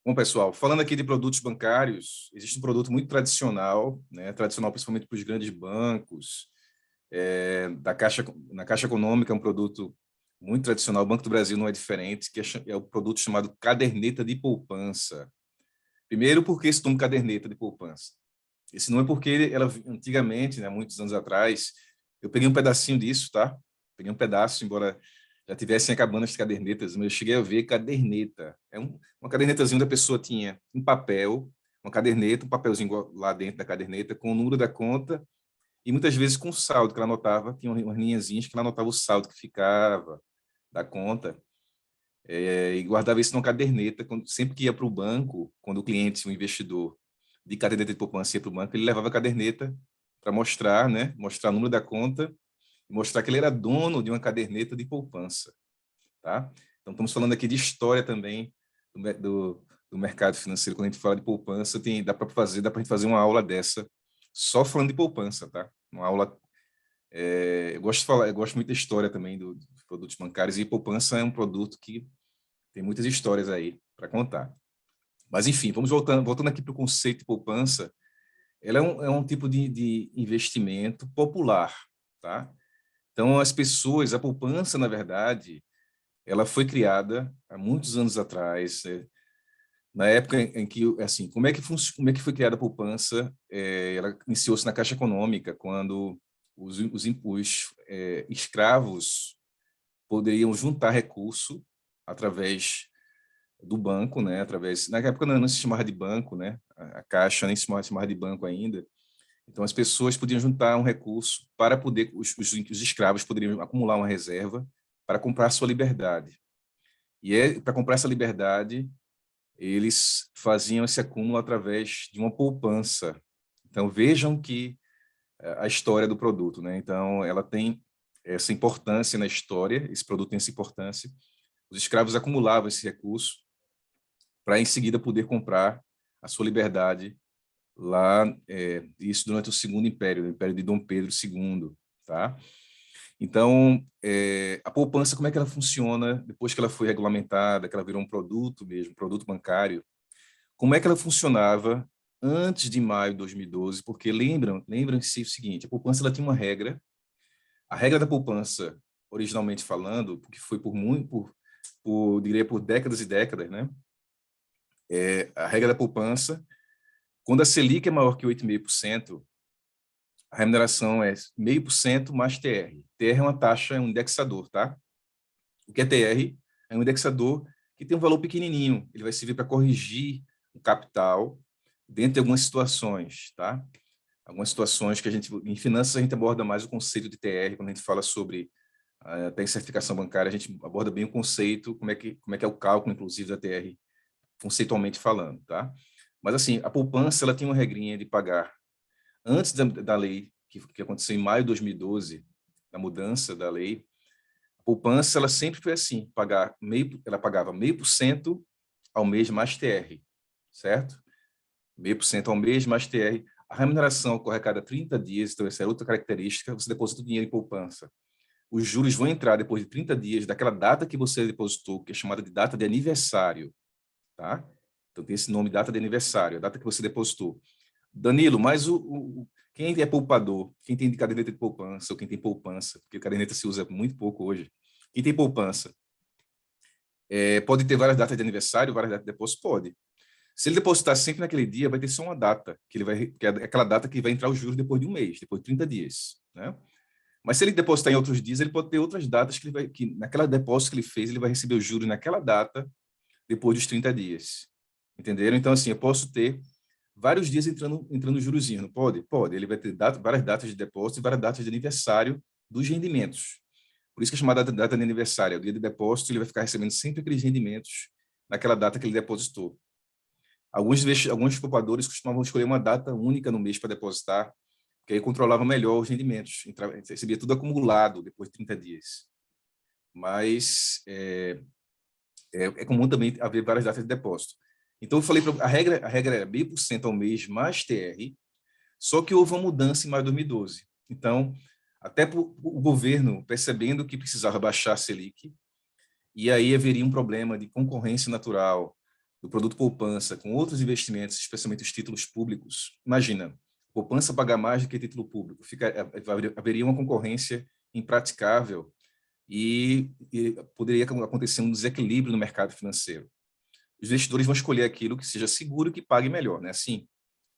Bom, pessoal, falando aqui de produtos bancários, existe um produto muito tradicional, né, tradicional principalmente para os grandes bancos, na Caixa Econômica é um produto muito tradicional, o Banco do Brasil não é diferente, que é o produto chamado caderneta de poupança. Primeiro, por que esse nome caderneta de poupança? Esse nome é porque ela, antigamente, né, muitos anos atrás, eu peguei um pedacinho disso, tá? Peguei um pedaço, embora já tivessem acabando as cadernetas, mas eu cheguei a ver caderneta. Uma cadernetazinha da pessoa tinha um papel, uma caderneta, um papelzinho lá dentro da caderneta com o número da conta e muitas vezes com o saldo que ela anotava, tinha umas linhazinhas que ela anotava o saldo que ficava da conta, e guardava isso numa caderneta, sempre que ia para o banco, quando o cliente, o investidor de caderneta de poupança ia para o banco, ele levava a caderneta para mostrar, né, mostrar o número da conta e mostrar que ele era dono de uma caderneta de poupança, tá? Então, estamos falando aqui de história também do mercado financeiro. Quando a gente fala de poupança, dá para a gente fazer uma aula dessa, só falando de poupança, tá? Uma aula. Eu gosto muito da história também dos produtos bancários, e poupança é um produto que tem muitas histórias aí para contar. Mas, enfim, voltando aqui para o conceito de poupança. Ela é um tipo de investimento popular, tá? Então, a poupança, na verdade, ela foi criada há muitos anos atrás, na época em que, assim, como é que foi criada a poupança? Ela iniciou-se na Caixa Econômica, quando os escravos poderiam juntar recurso através do banco, né? Na época não se chamava de banco, né? A Caixa nem se chamava de banco ainda. Então, as pessoas podiam juntar um recurso para poder, os escravos poderiam acumular uma reserva para comprar sua liberdade. Para comprar essa liberdade, eles faziam esse acúmulo através de uma poupança. Então, vejam que a história do produto, né? Então, ela tem essa importância na história, esse produto tem essa importância. Os escravos acumulavam esse recurso para, em seguida, poder comprar a sua liberdade lá, isso durante o Segundo Império, o Império de Dom Pedro II, tá? Então, a poupança, como é que ela funciona depois que ela foi regulamentada, que ela virou um produto mesmo, um produto bancário? Como é que ela funcionava antes de maio de 2012? Porque lembram-se o seguinte, a poupança ela tinha uma regra, a regra da poupança, originalmente falando, porque foi diria, por décadas e décadas, né? A regra da poupança, quando a Selic é maior que 8,5%, a remuneração é 0,5% mais TR. TR é uma taxa, é um indexador, tá? O que é TR? É um indexador que tem um valor pequenininho. Ele vai servir para corrigir o capital dentro de algumas situações, tá? Algumas situações que em finanças, a gente aborda mais o conceito de TR, quando a gente fala sobre até certificação bancária, a gente aborda bem o conceito, como é que é o cálculo, inclusive, da TR, conceitualmente falando, tá? Mas, assim, a poupança, ela tem uma regrinha de pagar antes da lei, que aconteceu em maio de 2012, da mudança da lei. A poupança, ela sempre foi assim, ela pagava 0,5% ao mês mais TR, certo? 0,5% ao mês mais TR. A remuneração ocorre a cada 30 dias, então essa é outra característica, você deposita o dinheiro em poupança. Os juros vão entrar depois de 30 dias daquela data que você depositou, que é chamada de data de aniversário, tá? Então tem esse nome, data de aniversário, a data que você depositou. Danilo, mas quem é poupador, quem tem caderneta de poupança, ou quem tem poupança, porque caderneta se usa muito pouco hoje, quem tem poupança, pode ter várias datas de aniversário, várias datas de depósito? Pode. Se ele depositar sempre naquele dia, vai ter só uma data, que é aquela data que vai entrar os juros depois de um mês, depois de 30 dias, né? Mas se ele depositar em outros dias, ele pode ter outras datas que naquela depósito que ele fez, ele vai receber os juros naquela data, depois dos 30 dias. Entenderam? Então, assim, eu posso ter vários dias entrando jurozinho, não pode? Pode. Ele vai ter várias datas de depósito e várias datas de aniversário dos rendimentos. Por isso que é chamada data de aniversário. O dia de depósito, ele vai ficar recebendo sempre aqueles rendimentos naquela data que ele depositou. Alguns poupadores costumavam escolher uma data única no mês para depositar, porque aí controlava melhor os rendimentos. Recebia tudo acumulado depois de 30 dias. Mas é comum também haver várias datas de depósito. Então, eu falei, a regra era 0,5% ao mês mais TR, só que houve uma mudança em maio de 2012. Então, até o governo percebendo que precisava baixar a Selic, e aí haveria um problema de concorrência natural do produto poupança com outros investimentos, especialmente os títulos públicos, imagina, poupança pagar mais do que título público, haveria uma concorrência impraticável e poderia acontecer um desequilíbrio no mercado financeiro. Os investidores vão escolher aquilo que seja seguro e que pague melhor, né? Assim,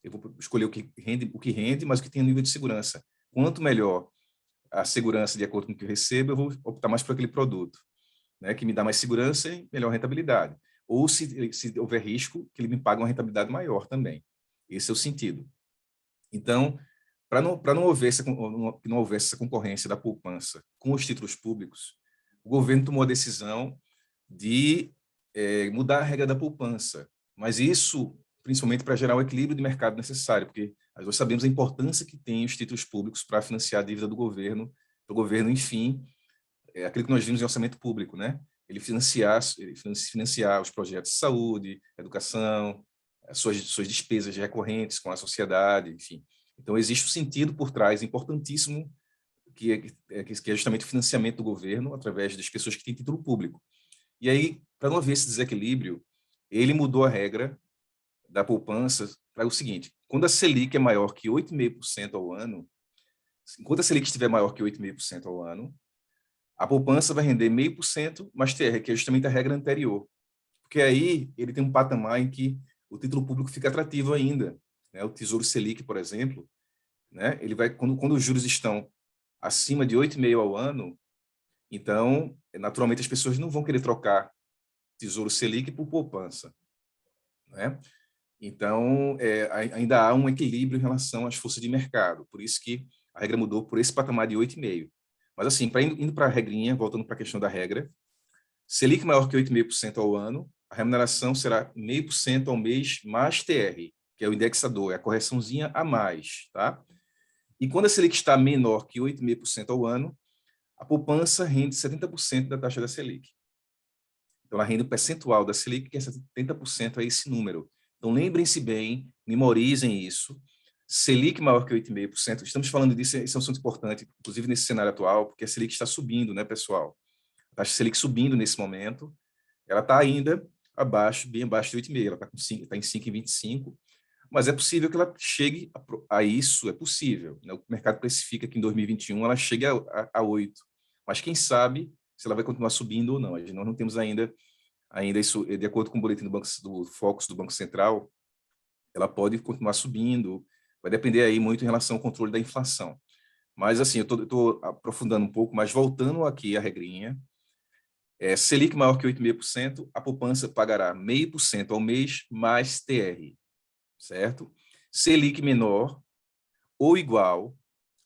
eu vou escolher o que rende, mas o que tem nível de segurança. Quanto melhor a segurança de acordo com o que eu recebo, eu vou optar mais por aquele produto, né, que me dá mais segurança e melhor rentabilidade. Ou, se houver risco, que ele me pague uma rentabilidade maior também. Esse é o sentido. Então, para não houvesse essa concorrência da poupança com os títulos públicos, o governo tomou a decisão de mudar a regra da poupança. Mas isso, principalmente para gerar o equilíbrio de mercado necessário, porque nós sabemos a importância que tem os títulos públicos para financiar a dívida do governo, para o governo, enfim, aquilo que nós vimos em orçamento público, né? Ele financiar os projetos de saúde, educação, suas despesas recorrentes com a sociedade, enfim. Então, existe um sentido por trás importantíssimo, que é justamente o financiamento do governo através das pessoas que têm título público. E aí, para não haver esse desequilíbrio, ele mudou a regra da poupança para o seguinte: quando a Selic é maior que 8,5% ao ano, enquanto a Selic estiver maior que 8,5% ao ano, a poupança vai render 0,5% mais TR, que é justamente a regra anterior. Porque aí ele tem um patamar em que o título público fica atrativo ainda, né? O Tesouro Selic, por exemplo, né? Ele vai, quando os juros estão acima de 8,5% ao ano, então, naturalmente, as pessoas não vão querer trocar Tesouro Selic por poupança, né? Então, ainda há um equilíbrio em relação às forças de mercado. Por isso que a regra mudou por esse patamar de 8,5%. Mas, assim, indo para a regrinha, voltando para a questão da regra, Selic maior que 8,5% ao ano, a remuneração será 0,5% ao mês mais TR, que é o indexador, é a correçãozinha a mais, tá? E quando a Selic está menor que 8,5% ao ano, a poupança rende 70% da taxa da Selic. Então, ela rende o percentual da Selic, que é 70% a esse número. Então, lembrem-se bem, memorizem isso. Selic maior que 8,5%, estamos falando disso, isso é um assunto importante, inclusive nesse cenário atual, porque a Selic está subindo, né, pessoal? A taxa Selic subindo nesse momento, ela está ainda abaixo, bem abaixo de 8,5%, ela está em 5,25%, mas é possível que ela chegue a isso, é possível, né? O mercado precifica que em 2021 ela chegue a 8%, mas quem sabe se ela vai continuar subindo ou não. Nós não temos ainda isso, de acordo com o boletim do Focus do Banco Central, ela pode continuar subindo, vai depender aí muito em relação ao controle da inflação. Mas, assim, eu estou aprofundando um pouco, mas voltando aqui à regrinha, Selic maior que 8,5%, a poupança pagará 0,5% ao mês mais TR, certo? Selic menor ou igual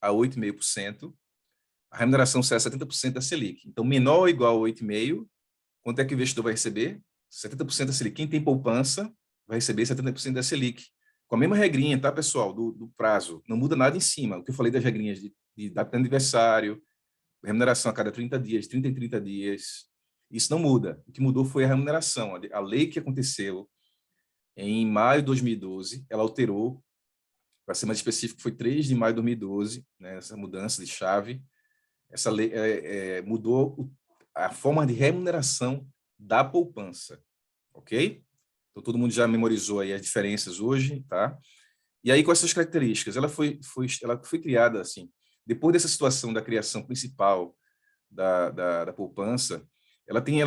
a 8,5%, a remuneração será 70% da Selic. Então, menor ou igual a 8,5%, quanto é que o investidor vai receber? 70% da Selic. Quem tem poupança vai receber 70% da Selic. Com a mesma regrinha, tá, pessoal, do prazo. Não muda nada em cima. O que eu falei das regrinhas de data de aniversário, remuneração a cada 30 dias, 30 em 30 dias, isso não muda. O que mudou foi a remuneração. A lei que aconteceu em maio de 2012, ela alterou, para ser mais específico, foi 3 de maio de 2012, né, essa mudança de chave. Essa lei mudou a forma de remuneração da poupança, ok? Então, todo mundo já memorizou aí as diferenças hoje, tá? E aí, com essas características, ela foi criada assim, depois dessa situação da criação principal da poupança, ela tem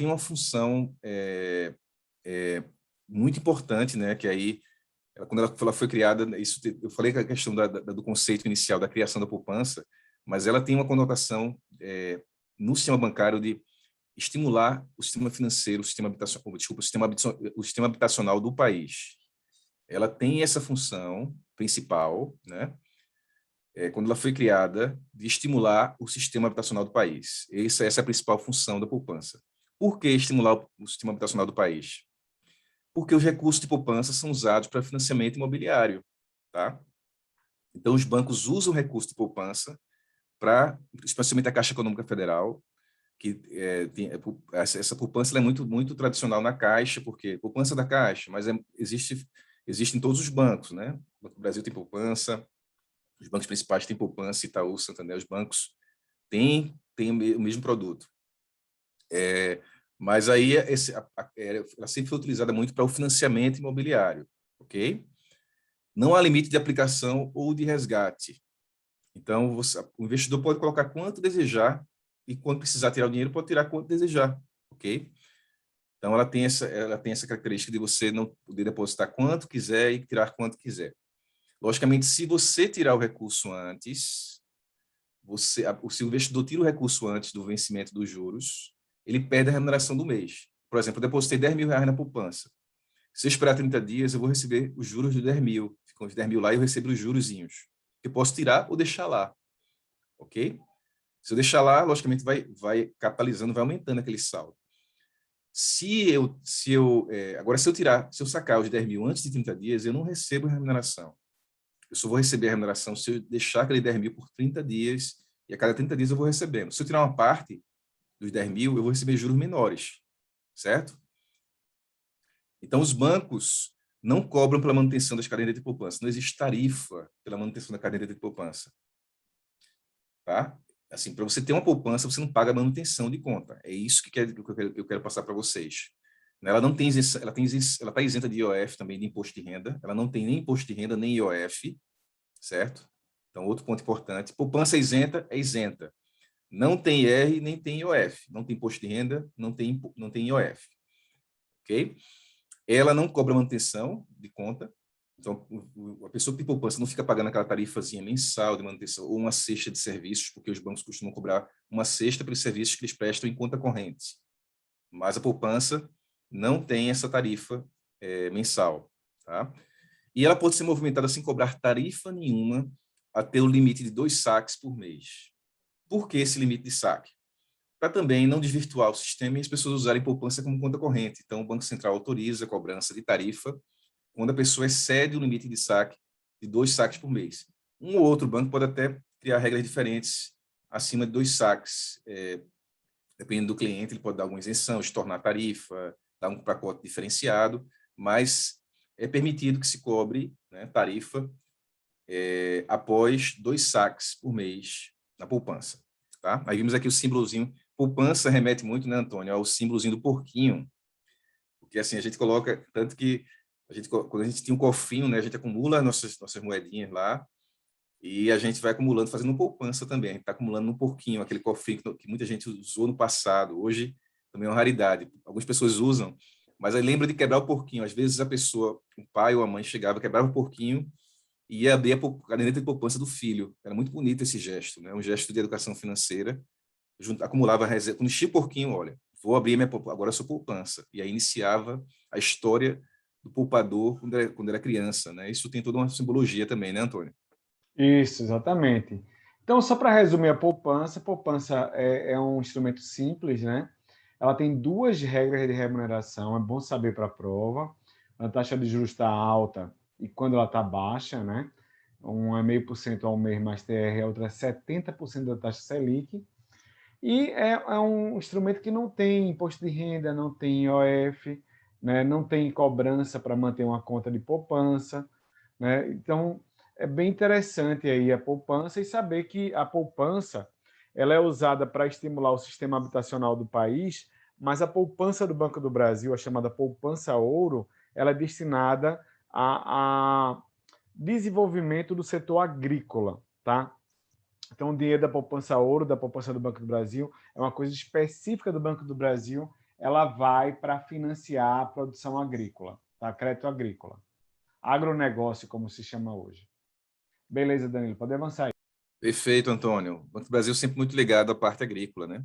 uma função muito importante, né? Que aí, quando ela foi criada, eu falei que a questão do conceito inicial da criação da poupança, mas ela tem uma conotação no sistema bancário de estimular o sistema financeiro, o sistema habitacional do país. Ela tem essa função principal, né? Quando ela foi criada, de estimular o sistema habitacional do país. Essa é a principal função da poupança. Por que estimular o sistema habitacional do país? Porque os recursos de poupança são usados para financiamento imobiliário, tá? Então, os bancos usam o recurso de poupança para, especialmente a Caixa Econômica Federal, que essa poupança é muito, muito tradicional na Caixa, porque poupança da Caixa, mas existe em todos os bancos, né? O Banco do Brasil tem poupança, os bancos principais têm poupança, Itaú, Santander, os bancos têm o mesmo produto. Mas aí ela sempre foi utilizada muito para o financiamento imobiliário, ok? Não há limite de aplicação ou de resgate. Então, o investidor pode colocar quanto desejar e quando precisar tirar o dinheiro, pode tirar quanto desejar, ok? Então, ela tem essa característica de você não poder depositar quanto quiser e tirar quanto quiser. Logicamente, se você tirar o recurso antes, se o investidor tira o recurso antes do vencimento dos juros, ele perde a remuneração do mês. Por exemplo, eu depositei R$ 10.000 na poupança. Se eu esperar 30 dias, eu vou receber os juros de 10 mil. Ficam os 10 mil lá e eu recebo os jurozinhos. Eu posso tirar ou deixar lá, ok? Se eu deixar lá, logicamente vai capitalizando, vai aumentando aquele saldo. Agora, se eu sacar os 10 mil antes de 30 dias, eu não recebo remuneração. Eu só vou receber a remuneração se eu deixar aquele 10 mil por 30 dias, e a cada 30 dias eu vou recebendo. Se eu tirar uma parte dos 10 mil, eu vou receber juros menores, certo? Então, os bancos não cobram pela manutenção das cadernetas de poupança. Não existe tarifa pela manutenção da caderneta de poupança. Tá? Assim, para você ter uma poupança, você não paga a manutenção de conta. É isso que eu quero passar para vocês. Ela não tem isenção, ela está isenta de IOF também, de imposto de renda. Ela não tem nem imposto de renda, nem IOF, certo? Então, outro ponto importante. Poupança isenta é isenta. Não tem IR, nem tem IOF. Não tem imposto de renda, não tem IOF. Ok? Ela não cobra manutenção de conta. Então, a pessoa que tem poupança não fica pagando aquela tarifazinha mensal de manutenção ou uma cesta de serviços, porque os bancos costumam cobrar uma cesta pelos serviços que eles prestam em conta corrente. Mas a poupança não tem essa tarifa mensal. Tá? E ela pode ser movimentada sem cobrar tarifa nenhuma até o limite de 2 saques por mês. Por que esse limite de saque? Para também não desvirtuar o sistema e as pessoas usarem poupança como conta corrente. Então, o Banco Central autoriza a cobrança de tarifa quando a pessoa excede o limite de saque de 2 saques por mês. Um ou outro banco pode até criar regras diferentes acima de 2 saques. Dependendo do cliente, ele pode dar alguma isenção, estornar a tarifa, dar um pacote diferenciado, mas é permitido que se cobre, né, tarifa após 2 saques por mês na poupança. Tá? Aí vimos aqui o símbolozinho. Poupança remete muito, né, Antônio, ao símbolozinho do porquinho, porque assim a gente coloca, tanto que quando a gente tinha um cofrinho, né, a gente acumula nossas moedinhas lá e a gente vai acumulando, fazendo poupança também. A gente está acumulando no porquinho, aquele cofrinho que muita gente usou no passado. Hoje também é uma raridade. Algumas pessoas usam, mas aí lembra de quebrar o porquinho. Às vezes a pessoa, o pai ou a mãe chegava, quebrava o porquinho e ia abrir a caderneta de poupança do filho. Era muito bonito esse gesto, né? Um gesto de educação financeira. Acumulava reserva. Quando enchia o porquinho, olha, vou abrir agora a sua poupança. E aí iniciava a história do poupador quando era criança, né? Isso tem toda uma simbologia também, né, Antônio? Isso, exatamente. Então, só para resumir a poupança é um instrumento simples, né? Ela tem 2 regras de remuneração, é bom saber para a prova. A taxa de juros está alta e quando ela está baixa, né? Um é 0,5% ao mês mais TR, a outra é 70% da taxa Selic. E é um instrumento que não tem imposto de renda, não tem IOF, né? Não tem cobrança para manter uma conta de poupança, né? Então, é bem interessante aí a poupança e saber que a poupança ela é usada para estimular o sistema habitacional do país, mas a poupança do Banco do Brasil, a chamada poupança ouro, ela é destinada a desenvolvimento do setor agrícola, tá? Então, o dinheiro da poupança ouro, da poupança do Banco do Brasil, é uma coisa específica do Banco do Brasil, ela vai para financiar a produção agrícola, tá? Crédito agrícola. Agronegócio, como se chama hoje. Beleza, Danilo, pode avançar aí. Perfeito, Antônio. O Banco do Brasil sempre muito ligado à parte agrícola, né?